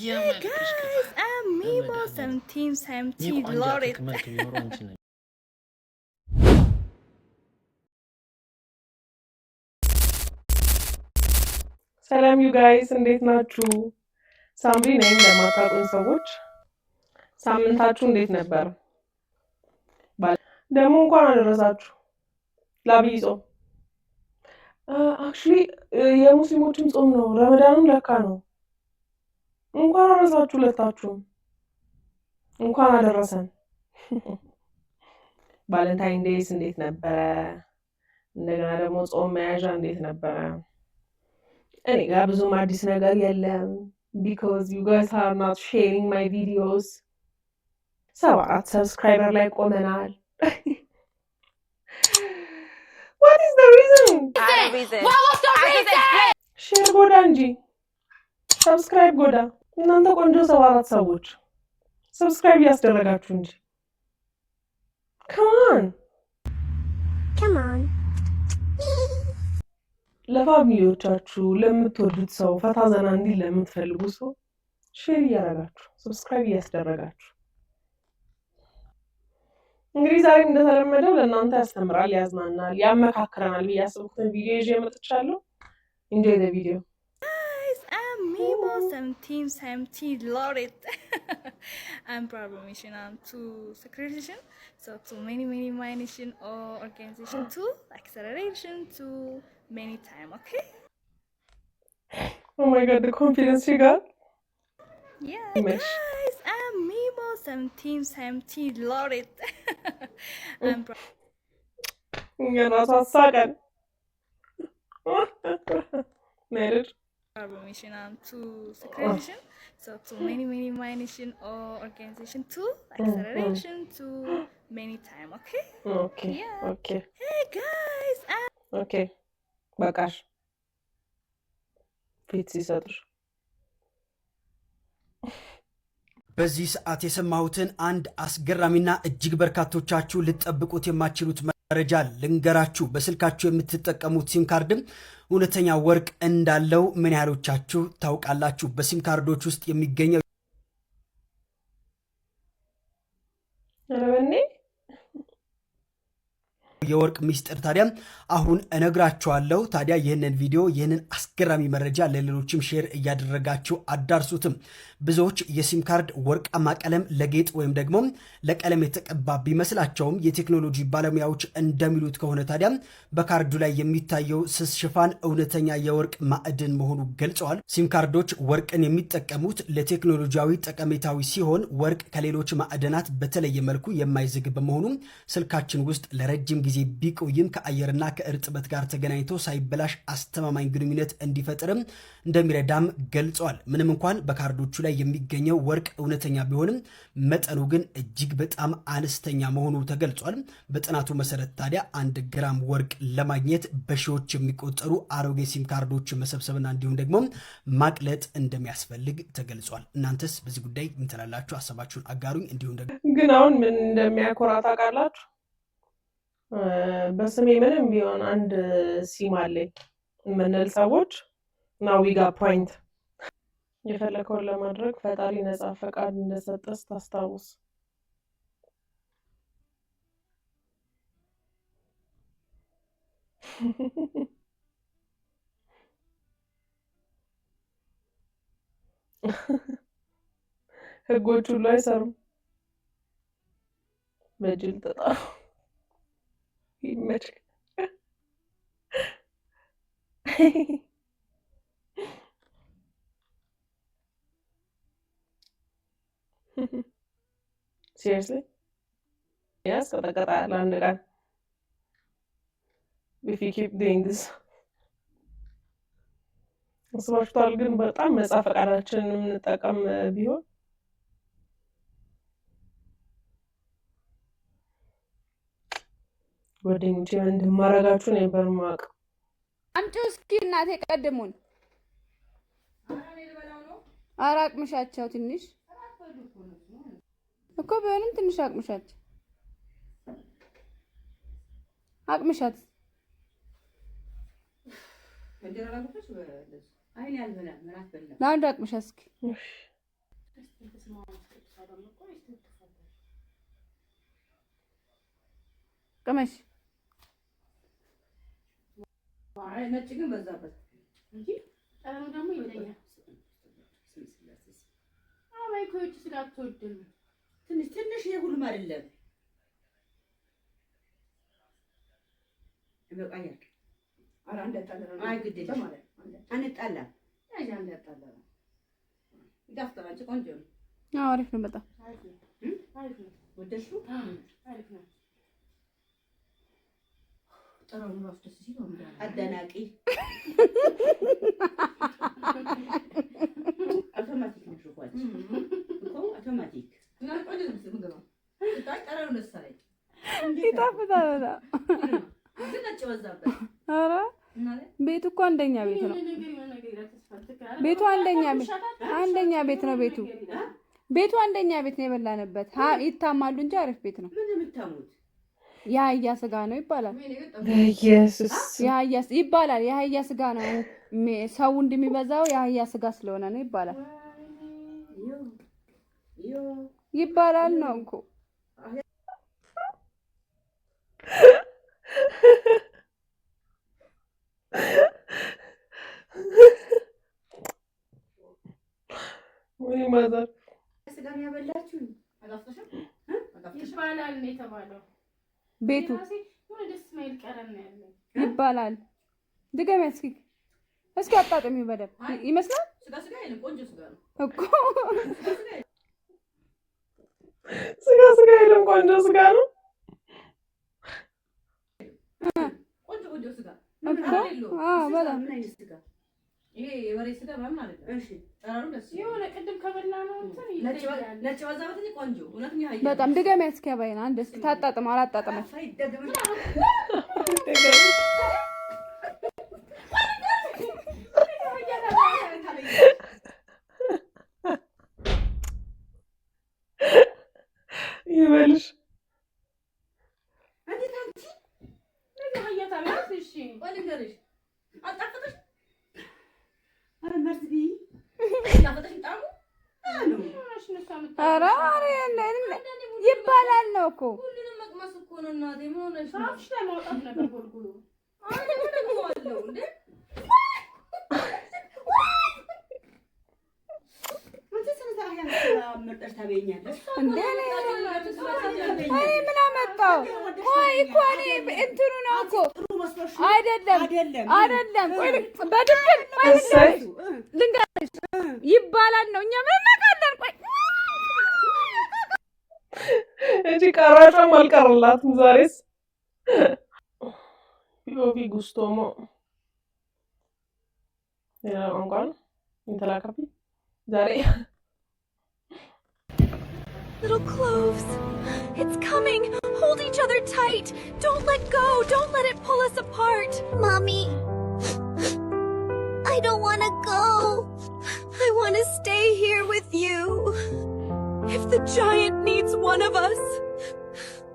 Hey guys, I'm Mimo, some team Lorit. ሰላም ዩ ጋይስ እንዴት ናችሁ? ሳምሪ ነኝ። ለማታውቁኝ ሰዎች ሳምንታችሁ እንዴት ነበር? ደግሞ እንኳን አደረሳችሁ ለአብይ ጾም። አክቹሊ የሙስሊሞችም ጾም ነው፣ ረመዳንም ለካ ነው። እንኳን አደረሳችሁ ሁለታችሁም፣ እንኳን አደረሰን። ቫለንታይን ዴይስ እንዴት ነበረ? እንደገና ደግሞ ጾም መያዣ እንዴት ነበረ? እኔ ጋር ብዙም አዲስ ነገር የለም because you guys are not sharing my videos. 7 ሰብስክራይበር ላይ ቆመናል። What is the reason? What was the reason? ሼር ጎዳ እንጂ ሰብስክራይብ ጎዳ። እናንተ ቆንጆ 7 ሰዎች ሰብስክራይብ ያስደረጋችሁ እንጂ come on ለፋሚሊዎቻችሁ ለምትወዱት ሰው ፈታ ዘና እንዲል ለምትፈልጉ ሰው ሼር እያደረጋችሁ ሰብስክራይብ እያስደረጋችሁ እንግዲህ ዛሬ እንደተለመደው ለእናንተ ያስተምራል፣ ያዝናናል፣ ያመካክረናል ብዬ ያሰብኩትን ቪዲዮ ይዤ መጥቻለሁ። Enjoy the video. Guys, I'm Mimo, some team Lorit. I'm proud mission to securitization, so to many nation or organization to acceleration to many time, okay? Oh my god, the confidence you got. Yeah, guys, I'm Mimo, some team Lorit. I'm proud. Married. Mission to securitization, so to many nation or organization to acceleration to many time, okay? Okay. Yeah. Okay. Hey guys, Okay. በቃሽ ፊት ሲሰጥሽ በዚህ ሰዓት የሰማሁትን አንድ አስገራሚና እጅግ በርካቶቻችሁ ልትጠብቁት የማትችሉት መረጃ ልንገራችሁ። በስልካችሁ የምትጠቀሙት ሲም ካርድም እውነተኛ ወርቅ እንዳለው ምን ያህሎቻችሁ ታውቃላችሁ? በሲም ካርዶች ውስጥ የሚገኘው የወርቅ ሚስጥር ታዲያ አሁን እነግራችኋለሁ። ታዲያ ይህንን ቪዲዮ ይህንን አስገራሚ መረጃ ለሌሎችም ሼር እያደረጋችሁ አዳርሱትም። ብዙዎች የሲም ካርድ ወርቃማ ቀለም ለጌጥ ወይም ደግሞ ለቀለም የተቀባ ቢመስላቸውም የቴክኖሎጂ ባለሙያዎች እንደሚሉት ከሆነ ታዲያ በካርዱ ላይ የሚታየው ስስ ሽፋን እውነተኛ የወርቅ ማዕድን መሆኑ ገልጸዋል። ሲም ካርዶች ወርቅን የሚጠቀሙት ለቴክኖሎጂያዊ ጠቀሜታዊ ሲሆን ወርቅ ከሌሎች ማዕድናት በተለየ መልኩ የማይዝግ በመሆኑ ስልካችን ውስጥ ለረጅም ጊዜ ቢቆይም ከአየርና ከእርጥበት ጋር ተገናኝቶ ሳይበላሽ አስተማማኝ ግንኙነት እንዲፈጥርም እንደሚረዳም ገልጸዋል። ምንም እንኳን በካርዶቹ ላይ የሚገኘው ወርቅ እውነተኛ ቢሆንም መጠኑ ግን እጅግ በጣም አነስተኛ መሆኑ ተገልጿል። በጥናቱ መሰረት ታዲያ 1 ግራም ወርቅ ለማግኘት በሺዎች የሚቆጠሩ አሮጌ ሲም ካርዶች መሰብሰብና እንዲሁም ደግሞ ማቅለጥ እንደሚያስፈልግ ተገልጿል። እናንተስ በዚህ ጉዳይ ምን ትላላችሁ? ሀሳባችሁን አጋሩኝ። እንዲሁም ደግሞ ግን አሁን ምን እንደሚያኮራ ታውቃላችሁ? በስሜ ምንም ቢሆን አንድ ሲም አለኝ የምንል ሰዎች ናው ዊ ጋት ፖይንት። የፈለከውን ለማድረግ ፈጣሪ ነፃ ፈቃድ እንደሰጠ ስታስታውስ ህጎቹ ሁሉ አይሰሩም። በጅል ተጣሩ ይመች seriously yes ቀጠቀጣለሁ አንድ ቀን if you keep doing this አስባችኋል? ግን በጣም ነፃ ፈቃዳችንን የምንጠቀም ቢሆን ጓደኞቼ እንደማረጋችሁ ነበር ማቅ አምጪው እስኪ እናቴ ቀድሙን አራቅምሻቸው ትንሽ እኮ ቢሆንም ትንሽ አቅምሻቸው አቅምሻት ለአንድ አቅምሻት እስኪ ቅመሽ አይ ነጭ ግን በዛበት እንጂ ጠረኑ ደግሞ ይለኛል። አይ ኮች ስጋ አትወድም። ትንሽ የሁሉም አይደለም ይበቃኛል። አራ እንደጣላ አይ ግድ የለም ማለት አንጣላ አይ አንጣላ ይዳፍተራጭ ቆንጆ ነው። አሪፍ ነው በጣም አሪፍ ነው። ወደሽው አሪፍ ነው። ጠራው ነው አፍተስ ሲሆን አደናቂ አውቶማቲክ ነው ሹፋች እኮ አውቶማቲክ እና ቆንጆ ነው የምገባው ጠራው ነው ሰራይ ይጣፍጣል። ዝናጭ ወዛበት አረ ቤቱ እኮ አንደኛ ቤት ነው። ቤቱ አንደኛ ቤት ነው። ቤቱ አንደኛ ቤት ነው የበላንበት። ይታማሉ እንጂ አሪፍ ቤት ነው። ምን የምታሙት የአህያ ስጋ ነው ይባላል። ኢየሱስ ይባላል የአህያ ስጋ ነው። ሰው እንደሚበዛው የአህያ ስጋ ስለሆነ ነው ይባላል። ይባላል ነው እኮ ወይ ማዘር ስጋ ያበላችሁ አጋፍተሽ ይባላል ነው የተባለው። ቤቱ ምን ደስ ማይል ቀረን ያለው ይባላል። ድገም እስኪ አጣጥሚው በደብ ይመስላል። ስጋ ይሄን ቆንጆ ስጋ ነው እኮ ስጋ ይሄን ቆንጆ ስጋ ነው ቆንጆ ስጋ እኮ በጣም ምን አይነት ስጋ ይሄ የበሬ ስጋ ማለት ነው። እሺ ጠራሩ ደስ የሆነ ቅድም ከበላ ነው እንትን ነጭ ወዛበት ቆንጆ እውነተኛ ያየ በጣም ድገም ያስከባይና አንድ እስኪ ታጣጥመው አላጣጥመው ይበልሽ እንዴት አንቺ ለምን ያታለሽ? እሺ ወልንገርሽ አጣፈጠሽ አረ መርዝቢ አጣፈጠሽ ጣሙ አሉ አረ ይባላል ነው እኮ ሁሉንም መቅመስ እኮ ነው እናቴ። ምን ሆነሽ ነው? አፍሽ ላይ ማውጣት ነበር ጎልጉሉ አይ ምን ደግሞ አለው እንዴ መርጠሽ ታበኛለሽ እንዴ? አይ ምን አመጣው? ቆይ እኮ እኔ እንትኑ ነው እኮ አይደለም። ቆይ በድብቅ ልንገርሽ ይባላል ነው። እኛ ምን እናውቃለን? ቆይ እጂ ቀራጫም አልቀረላትም ዛሬስ ፒኦቪ ጉስቶሞ ያ እንኳን እንተላካፊ ዛሬ Little cloves. It's coming. Hold each other tight. Don't let go. Don't let it pull us apart. Mommy. I don't want to go. I want to stay here with you. If the giant needs one of us,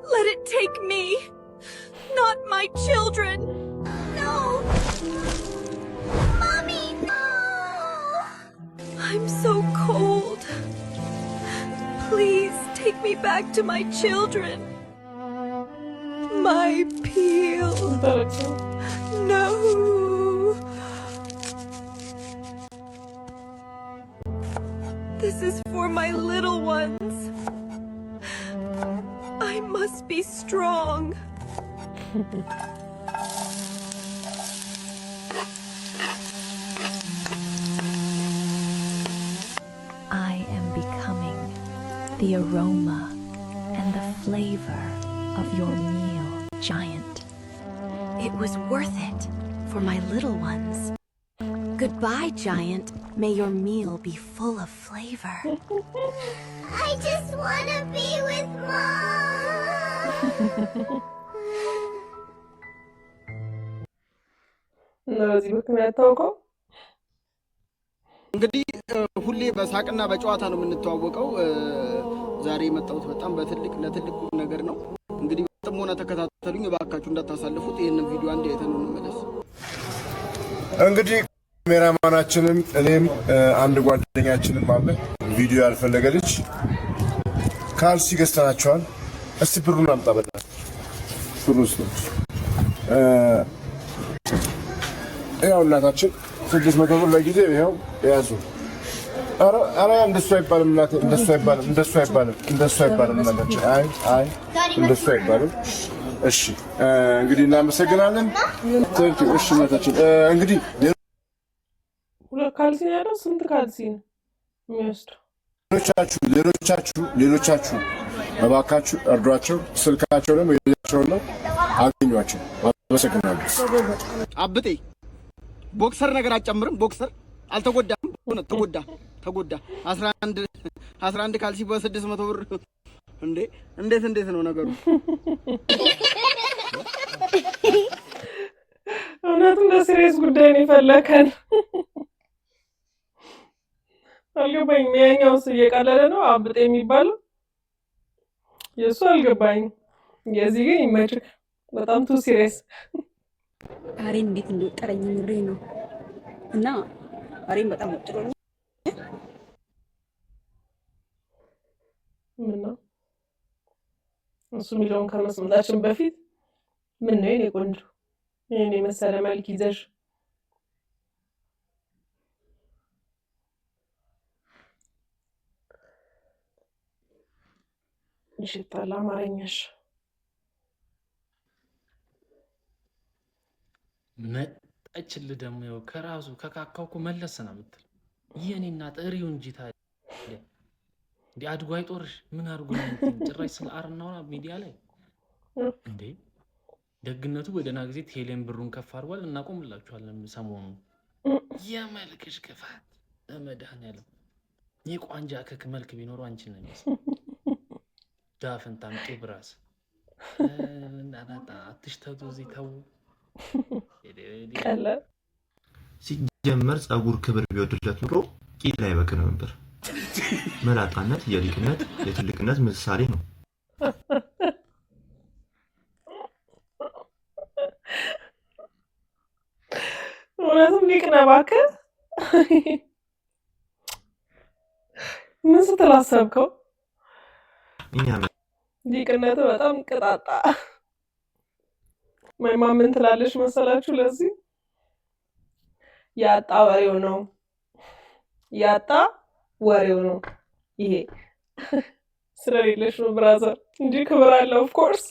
let it take me. Not my children. No. Mommy, no. I'm so cold. Please take me back to my children. My Peel. No. This is for my little ones. I must be strong. I am becoming the aroma and the flavor of your meal, Giant. It was worth it for my little ones. Goodbye, Giant. May your meal be full of flavor. I just want to be with Mom. እነዚህ ምክንያት ታውቀው እንግዲህ ሁሌ በሳቅና በጨዋታ ነው የምንተዋወቀው። ዛሬ የመጣሁት በጣም ለትልቅ ነገር ነው። እንግዲህ በጥሞና ተከታተሉኝ እባካችሁ እንዳታሳልፉት። ይሄንን ቪዲዮ አንድ አይተን እንመለስ። እንግዲህ ካሜራማናችንም እኔም አንድ ጓደኛችንም አለ ቪዲዮ ያልፈለገ ልጅ ካልሲ ገዝተናቸዋል። እስቲ ብሩን አምጣ በላት። ብሩን ስቶች ያው እናታችን 600 ብር ለጊዜ ይኸው ያዙ። ኧረ እንደሱ አይባልም እናቴ፣ እንደሱ አይባልም፣ እንደሱ አይባልም፣ እንደሱ አይባልም እናታችን። አይ እንደሱ አይባልም። እሺ እንግዲህ እናመሰግናለን። ቴንክ ዩ። እሺ እናታችን እንግዲህ ሁለት ካልሲ ነው ያለው። ስንት ካልሲ ነው የሚወስደው? ሌሎቻችሁ እባካችሁ እርዷቸው። ስልካቸው ደግሞ የሌላቸው ነው፣ አገኟቸው። አመሰግናለሁ። አብጤ ቦክሰር ነገር አጨምርም። ቦክሰር አልተጎዳም። ተጎዳ 11 ካልሲ በ600 ብር እንዴ! እንዴት ነው ነገሩ? እውነትም በሲሪየስ ጉዳይ ነው የፈለከን። አልገባኝም። ያኛውስ እየቀለለ ነው አብጤ የሚባለው የእሱ አልገባኝም። የዚህ ግን ይመችክ። በጣም ቱ ሲሪየስ። አሬን እንዴት እንደወጠረኝ ምሬ ነው እና አሬን በጣም ወጥሮኝ ምን ነው እሱ የሚለውን ከመስማታችን በፊት ምን ነው የኔ ቆንጆ የኔ መሰለ መልክ ይዘሽ ይሽታል አማርኛሽ መጣችልህ ደግሞ ያው ከራሱ ከካካው እኮ መለስ ነው የምትል የኔና ጥሪው እንጂ ታዲያ እንዴ አድጎ አይጦርሽ ምን አድርጎ ነው ጭራሽ ስለ አርናው ሚዲያ ላይ እንዴ ደግነቱ በደህና ጊዜ ቴሌን ብሩን ከፍ አድርጓል እናቆምላችኋለን ሰሞኑን የመልክሽ ክፋት ለመድኃኒዓለም የቋንጃ ከክ መልክ ቢኖረው አንቺን ነው የሚመስለው ዳፍንታም ቂብራስ እናናጣ አትሽተቱ እዚህ ተው ሲጀመር ጸጉር ክብር ቢወድለት ኑሮ ቂጥ ላይ በቅ ነበር። መላጣነት የሊቅነት የትልቅነት ምሳሌ ነው። እውነትም ሊቅ ነህ እባክህ። ምን ስትል አሰብከው? ሊቅነቱ በጣም ቅጣጣ። ማይማ ምን ትላለች መሰላችሁ? ለዚህ ያጣ ወሬው ነው ያጣ ወሬው ነው። ይሄ ስለሌለሽ ነው ብራዘር እንጂ ክብር አለው። ኦፍ ኮርስ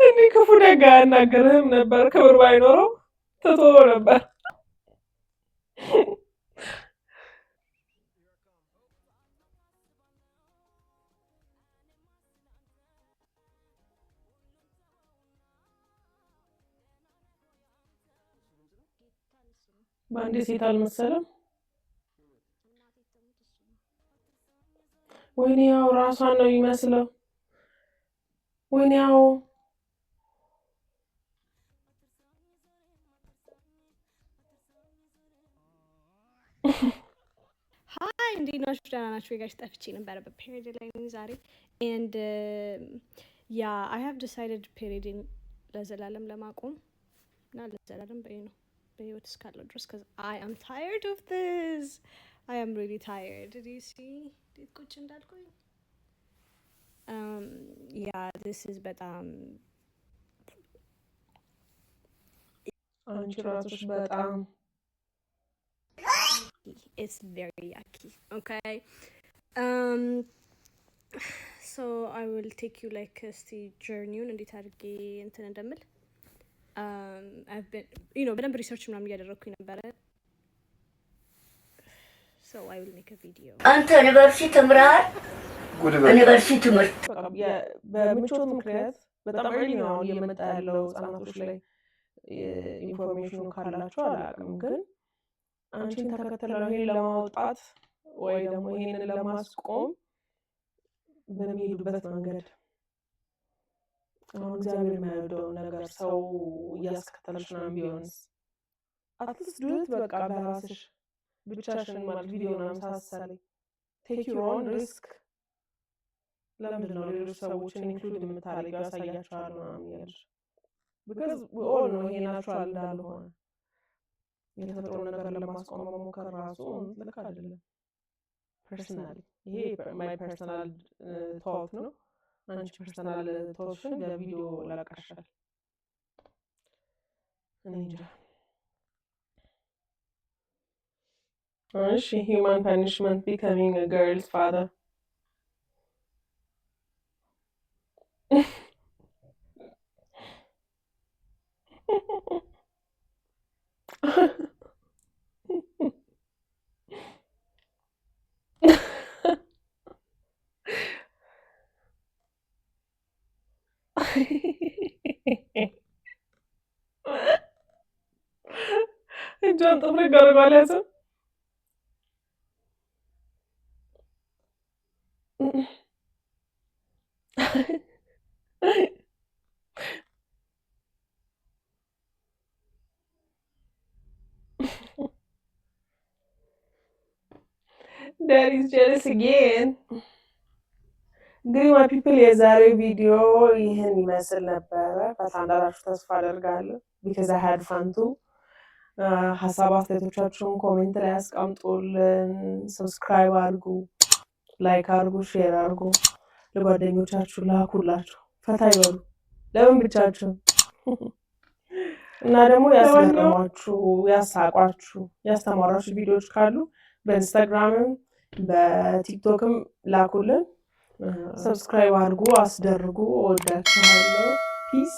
እንዲህ ክፉ ደጋ ያናገርህም ነበር። ክብር ባይኖረው ትቶ ነበር። በአንዴ ሴት አልመሰለም። ወይኔ ያው ራሷን ነው የሚመስለው። ወይኔ ያው ሀይ እንዴት ናችሁ? ደህና ናችሁ? ጋሽ ጠፍቼ ነበረ በፔሪድ ላይ ዛሬ and yeah I have decided periodin ለዘላለም ለማቆም እና ለዘላለም ነው በህይወት እስካለው ድረስ because I am tired of this. I am really tired. Did you see? Did ቁጭ እንዳልኩኝ yeah this is በጣም አንቺ ራስሽ በጣም it's very yucky. Okay, so I will take you like a journey እንዴት አድርጌ እንትን እንደምል I've been በደንብ ሪሰርች ምናምን እያደረኩኝ ነበረ. So I will make a video. አንተ ዩኒቨርሲቲ ተምረሃል? ዩኒቨርሲቲ ትምህርት በምቾት ምክንያት በጣም early ነው እየመጣ ያለው ህጻናቶች ላይ ኢንፎርሜሽኑ ካላቸው አላውቅም ግን አንቺን ተከተለው ይሄን ለማውጣት ወይ ደግሞ ይሄንን ለማስቆም በሚሄዱበት መንገድ አሁን እግዚአብሔር የማይወደውን ነገር ሰው እያስከተለሽ ምናምን ቢሆንስ አትሊስት ዱት በቃ በራስሽ ብቻሽን ማለት ቪዲዮ ምናምን ሳትሰሪ ቴክ ዩር ኦን ሪስክ። ለምንድን ነው ሌሎች ሰዎችን ኢንክሉድ የምታደርጊው? ያሳያቸዋል ምናምን እያልሽ ቢካዝ ዊ ኦል ነው ይሄ ናቹራል እንዳልሆነ የተፈጥሮ ነገር ለማስቆም መሞከር ራሱ ልክ አይደለም። ፐርሰናል ይሄ ማይ ፐርሰናል ቶክ ነው። አንቺ ፐርሰናል ቶክሽን በቪዲዮ ላቀርሻል። እንጃ። እሺ human punishment becoming a girl's father. እጇን ጥፍር አድርጓል ያዘው። Daddy's jealous again. እንግዲህ ማይ ፒፕል የዛሬው ቪዲዮ ይህን ይመስል ነበረ። ፈታ እንዳላችሁ ተስፋ አደርጋለሁ። ቢካዝ አይ ሃድ ፋን ቱ። ሀሳብ አስተያየቶቻችሁን ኮሜንት ላይ አስቀምጡልን። ሰብስክራይብ አድርጉ፣ ላይክ አድርጉ፣ ሼር አድርጉ፣ ለጓደኞቻችሁ ላኩላችሁ። ፈታ ይበሉ። ለምን ብቻችሁ እና ደግሞ ያስገረሟችሁ፣ ያሳቋችሁ፣ ያስተማራችሁ ቪዲዮዎች ካሉ በኢንስታግራምም በቲክቶክም ላኩልን። ሰብስክራይብ አድርጉ፣ አስደርጉ። እወዳችኋለሁ። ፒስ